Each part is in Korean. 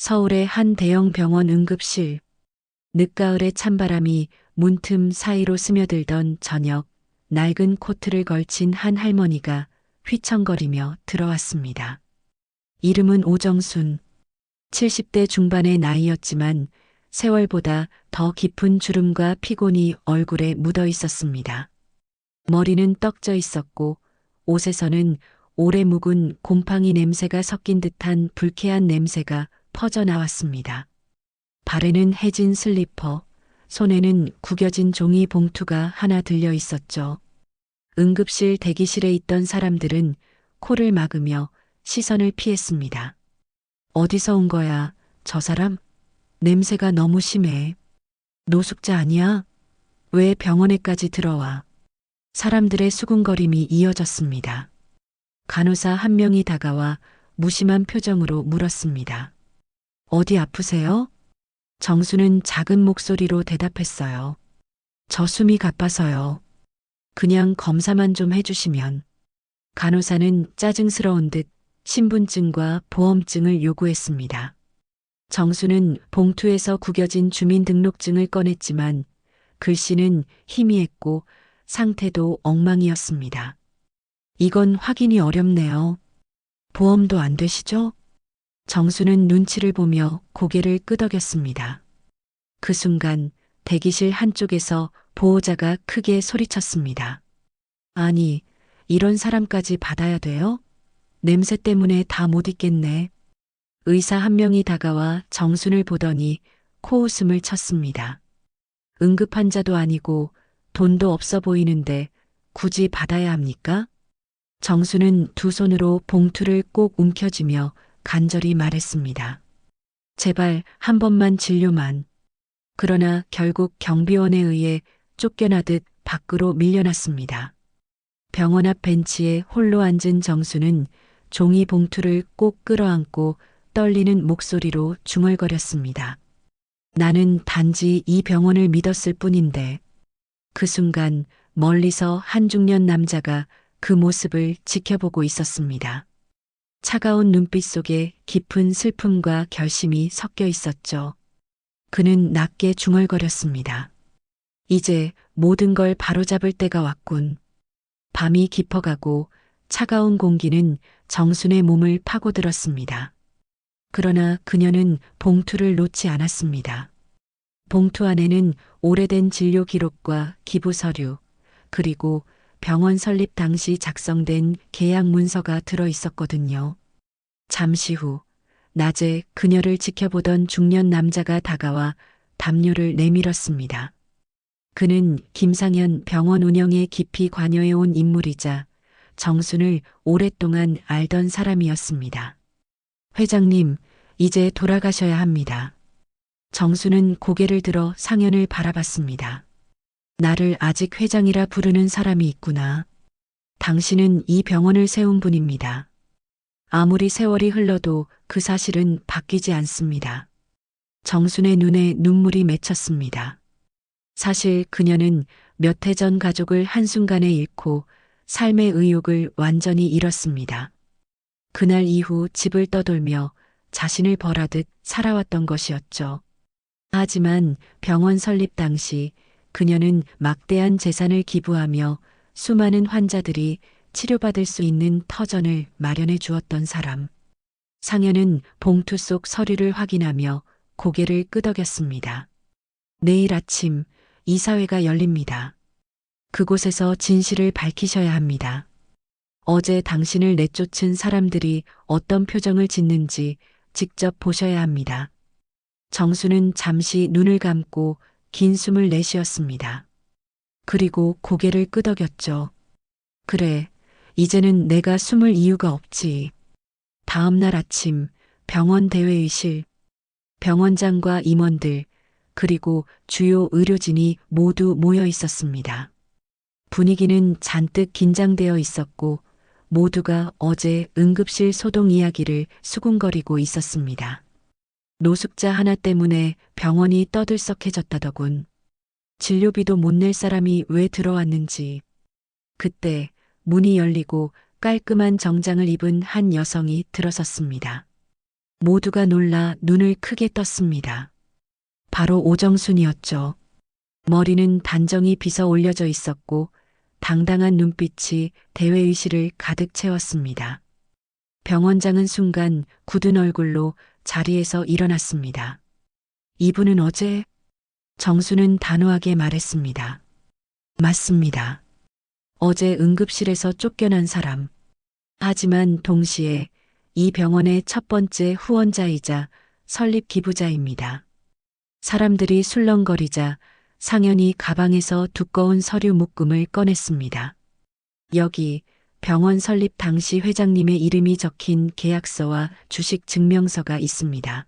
서울의 한 대형 병원 응급실. 늦가을의 찬바람이 문틈 사이로 스며들던 저녁, 낡은 코트를 걸친 한 할머니가 휘청거리며 들어왔습니다. 이름은 오정순. 70대 중반의 나이였지만 세월보다 더 깊은 주름과 피곤이 얼굴에 묻어 있었습니다. 머리는 떡져 있었고 옷에서는 오래 묵은 곰팡이 냄새가 섞인 듯한 불쾌한 냄새가 퍼져 나왔습니다. 발에는 해진 슬리퍼, 손에는 구겨진 종이 봉투가 하나 들려 있었죠. 응급실 대기실에 있던 사람들은 코를 막으며 시선을 피했습니다. 어디서 온 거야, 저 사람? 냄새가 너무 심해. 노숙자 아니야? 왜 병원에까지 들어와? 사람들의 수군거림이 이어졌습니다. 간호사 한 명이 다가와 무심한 표정으로 물었습니다. 어디 아프세요? 정수는 작은 목소리로 대답했어요. 저 숨이 가빠서요. 그냥 검사만 좀 해주시면. 간호사는 짜증스러운 듯 신분증과 보험증을 요구했습니다. 정수는 봉투에서 구겨진 주민등록증을 꺼냈지만 글씨는 희미했고 상태도 엉망이었습니다. 이건 확인이 어렵네요. 보험도 안 되시죠? 정수는 눈치를 보며 고개를 끄덕였습니다. 그 순간 대기실 한쪽에서 보호자가 크게 소리쳤습니다. 아니, 이런 사람까지 받아야 돼요? 냄새 때문에 다 못 있겠네. 의사 한 명이 다가와 정순을 보더니 코웃음을 쳤습니다. 응급 환자도 아니고 돈도 없어 보이는데 굳이 받아야 합니까? 정수는 두 손으로 봉투를 꼭 움켜쥐며 간절히 말했습니다. 제발 한 번만 진료만. 그러나 결국 경비원에 의해 쫓겨나듯 밖으로 밀려났습니다. 병원 앞 벤치에 홀로 앉은 정수는 종이 봉투를 꼭 끌어안고 떨리는 목소리로 중얼거렸습니다. 나는 단지 이 병원을 믿었을 뿐인데. 그 순간 멀리서 한 중년 남자가 그 모습을 지켜보고 있었습니다. 차가운 눈빛 속에 깊은 슬픔과 결심이 섞여 있었죠. 그는 낮게 중얼거렸습니다. 이제 모든 걸 바로잡을 때가 왔군. 밤이 깊어가고 차가운 공기는 정순의 몸을 파고들었습니다. 그러나 그녀는 봉투를 놓지 않았습니다. 봉투 안에는 오래된 진료 기록과 기부 서류, 그리고 병원 설립 당시 작성된 계약 문서가 들어 있었거든요. 잠시 후, 낮에 그녀를 지켜보던 중년 남자가 다가와 담요를 내밀었습니다. 그는 김상현 병원 운영에 깊이 관여해온 인물이자 정순을 오랫동안 알던 사람이었습니다. 회장님, 이제 돌아가셔야 합니다. 정수는 고개를 들어 상현을 바라봤습니다. 나를 아직 회장이라 부르는 사람이 있구나. 당신은 이 병원을 세운 분입니다. 아무리 세월이 흘러도 그 사실은 바뀌지 않습니다. 정순의 눈에 눈물이 맺혔습니다. 사실 그녀는 몇 해 전 가족을 한순간에 잃고 삶의 의욕을 완전히 잃었습니다. 그날 이후 집을 떠돌며 자신을 벌하듯 살아왔던 것이었죠. 하지만 병원 설립 당시 그녀는 막대한 재산을 기부하며 수많은 환자들이 치료받을 수 있는 터전을 마련해 주었던 사람. 상현은 봉투 속 서류를 확인하며 고개를 끄덕였습니다. 내일 아침 이사회가 열립니다. 그곳에서 진실을 밝히셔야 합니다. 어제 당신을 내쫓은 사람들이 어떤 표정을 짓는지 직접 보셔야 합니다. 정수는 잠시 눈을 감고 긴 숨을 내쉬었습니다. 그리고 고개를 끄덕였죠. 그래, 이제는 내가 숨을 이유가 없지. 다음 날 아침 병원 대회의실, 병원장과 임원들, 그리고 주요 의료진이 모두 모여 있었습니다. 분위기는 잔뜩 긴장되어 있었고 모두가 어제 응급실 소동 이야기를 수군거리고 있었습니다. 노숙자 하나 때문에 병원이 떠들썩해졌다더군. 진료비도 못 낼 사람이 왜 들어왔는지. 그때 문이 열리고 깔끔한 정장을 입은 한 여성이 들어섰습니다. 모두가 놀라 눈을 크게 떴습니다. 바로 오정순이었죠. 머리는 단정히 빗어 올려져 있었고 당당한 눈빛이 대회의실을 가득 채웠습니다. 병원장은 순간 굳은 얼굴로 자리에서 일어났습니다. 이분은 어제? 정수는 단호하게 말했습니다. 맞습니다. 어제 응급실에서 쫓겨난 사람. 하지만 동시에 이 병원의 첫 번째 후원자이자 설립 기부자입니다. 사람들이 술렁거리자 상현이 가방에서 두꺼운 서류 묶음을 꺼냈습니다. 여기 병원 설립 당시 회장님의 이름이 적힌 계약서와 주식 증명서가 있습니다.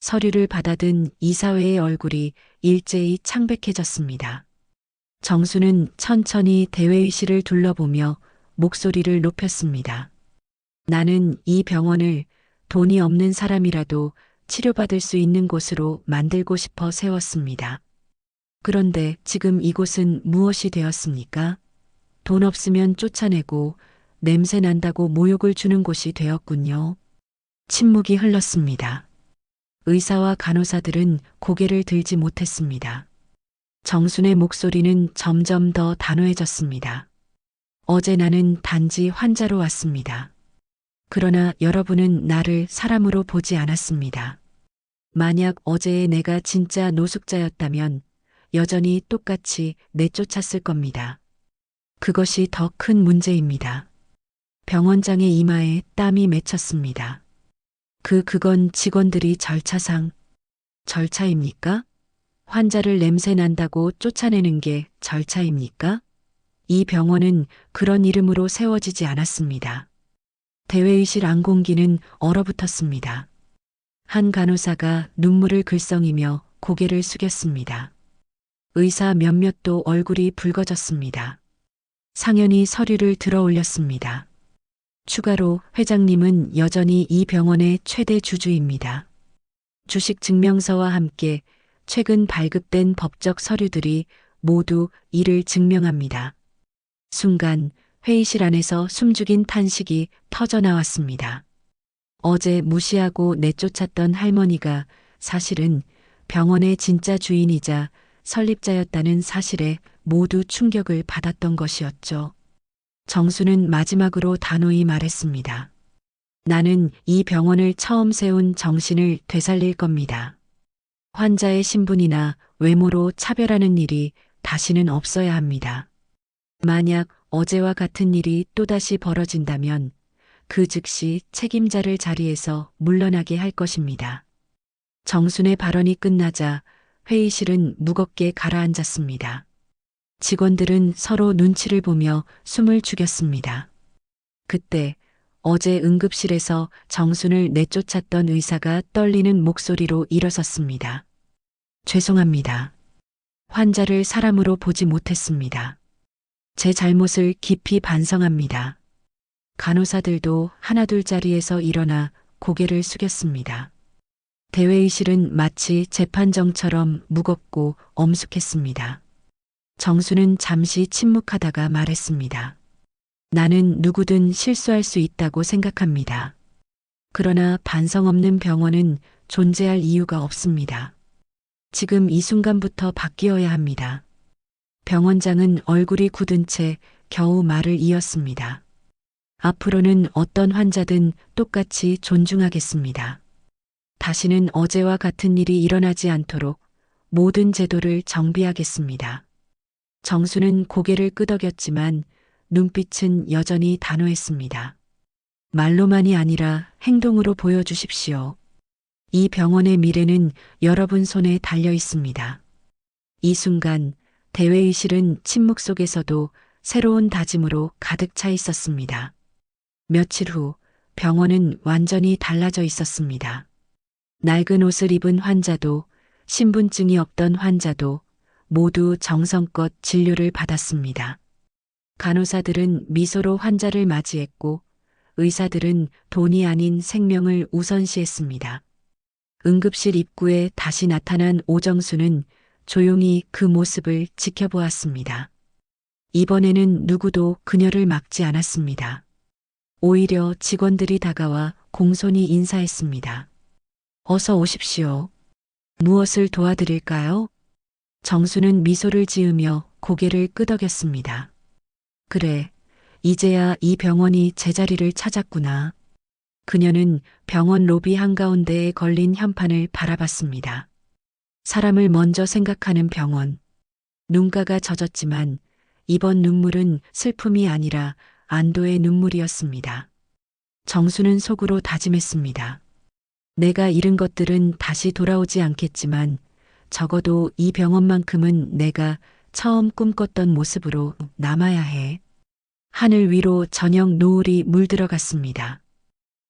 서류를 받아든 이사회의 얼굴이 일제히 창백해졌습니다. 정수는 천천히 대회의실을 둘러보며 목소리를 높였습니다. 나는 이 병원을 돈이 없는 사람이라도 치료받을 수 있는 곳으로 만들고 싶어 세웠습니다. 그런데 지금 이곳은 무엇이 되었습니까? 돈 없으면 쫓아내고 냄새 난다고 모욕을 주는 곳이 되었군요. 침묵이 흘렀습니다. 의사와 간호사들은 고개를 들지 못했습니다. 정순의 목소리는 점점 더 단호해졌습니다. 어제 나는 단지 환자로 왔습니다. 그러나 여러분은 나를 사람으로 보지 않았습니다. 만약 어제의 내가 진짜 노숙자였다면 여전히 똑같이 내쫓았을 겁니다. 그것이 더 큰 문제입니다. 병원장의 이마에 땀이 맺혔습니다. 그건 직원들이 절차입니까? 환자를 냄새 난다고 쫓아내는 게 절차입니까? 이 병원은 그런 이름으로 세워지지 않았습니다. 대회의실 안공기는 얼어붙었습니다. 한 간호사가 눈물을 글썽이며 고개를 숙였습니다. 의사 몇몇도 얼굴이 붉어졌습니다. 상현이 서류를 들어 올렸습니다. 추가로 회장님은 여전히 이 병원의 최대 주주입니다. 주식 증명서와 함께 최근 발급된 법적 서류들이 모두 이를 증명합니다. 순간 회의실 안에서 숨죽인 탄식이 터져나왔습니다. 어제 무시하고 내쫓았던 할머니가 사실은 병원의 진짜 주인이자 설립자였다는 사실에 모두 충격을 받았던 것이었죠. 정수는 마지막으로 단호히 말했습니다. 나는 이 병원을 처음 세운 정신을 되살릴 겁니다. 환자의 신분이나 외모로 차별하는 일이 다시는 없어야 합니다. 만약 어제와 같은 일이 또다시 벌어진다면 그 즉시 책임자를 자리에서 물러나게 할 것입니다. 정순의 발언이 끝나자 회의실은 무겁게 가라앉았습니다. 직원들은 서로 눈치를 보며 숨을 죽였습니다. 그때 어제 응급실에서 정순을 내쫓았던 의사가 떨리는 목소리로 일어섰습니다. 죄송합니다. 환자를 사람으로 보지 못했습니다. 제 잘못을 깊이 반성합니다. 간호사들도 하나둘 자리에서 일어나 고개를 숙였습니다. 대회의실은 마치 재판정처럼 무겁고 엄숙했습니다. 정수는 잠시 침묵하다가 말했습니다. 나는 누구든 실수할 수 있다고 생각합니다. 그러나 반성 없는 병원은 존재할 이유가 없습니다. 지금 이 순간부터 바뀌어야 합니다. 병원장은 얼굴이 굳은 채 겨우 말을 이었습니다. 앞으로는 어떤 환자든 똑같이 존중하겠습니다. 다시는 어제와 같은 일이 일어나지 않도록 모든 제도를 정비하겠습니다. 정수는 고개를 끄덕였지만 눈빛은 여전히 단호했습니다. 말로만이 아니라 행동으로 보여주십시오. 이 병원의 미래는 여러분 손에 달려 있습니다. 이 순간 대회의실은 침묵 속에서도 새로운 다짐으로 가득 차 있었습니다. 며칠 후 병원은 완전히 달라져 있었습니다. 낡은 옷을 입은 환자도 신분증이 없던 환자도 모두 정성껏 진료를 받았습니다. 간호사들은 미소로 환자를 맞이했고 의사들은 돈이 아닌 생명을 우선시했습니다. 응급실 입구에 다시 나타난 오정수는 조용히 그 모습을 지켜보았습니다. 이번에는 누구도 그녀를 막지 않았습니다. 오히려 직원들이 다가와 공손히 인사했습니다. 어서 오십시오. 무엇을 도와드릴까요? 정수는 미소를 지으며 고개를 끄덕였습니다. 그래, 이제야 이 병원이 제자리를 찾았구나. 그녀는 병원 로비 한가운데에 걸린 현판을 바라봤습니다. 사람을 먼저 생각하는 병원. 눈가가 젖었지만 이번 눈물은 슬픔이 아니라 안도의 눈물이었습니다. 정수는 속으로 다짐했습니다. 내가 잃은 것들은 다시 돌아오지 않겠지만 적어도 이 병원만큼은 내가 처음 꿈꿨던 모습으로 남아야 해. 하늘 위로 저녁 노을이 물들어갔습니다.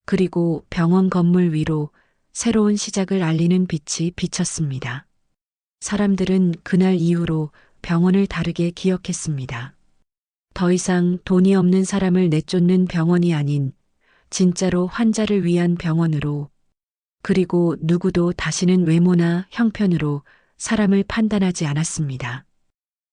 그리고 병원 건물 위로 새로운 시작을 알리는 빛이 비쳤습니다. 사람들은 그날 이후로 병원을 다르게 기억했습니다. 더 이상 돈이 없는 사람을 내쫓는 병원이 아닌 진짜로 환자를 위한 병원으로, 그리고 누구도 다시는 외모나 형편으로 사람을 판단하지 않았습니다.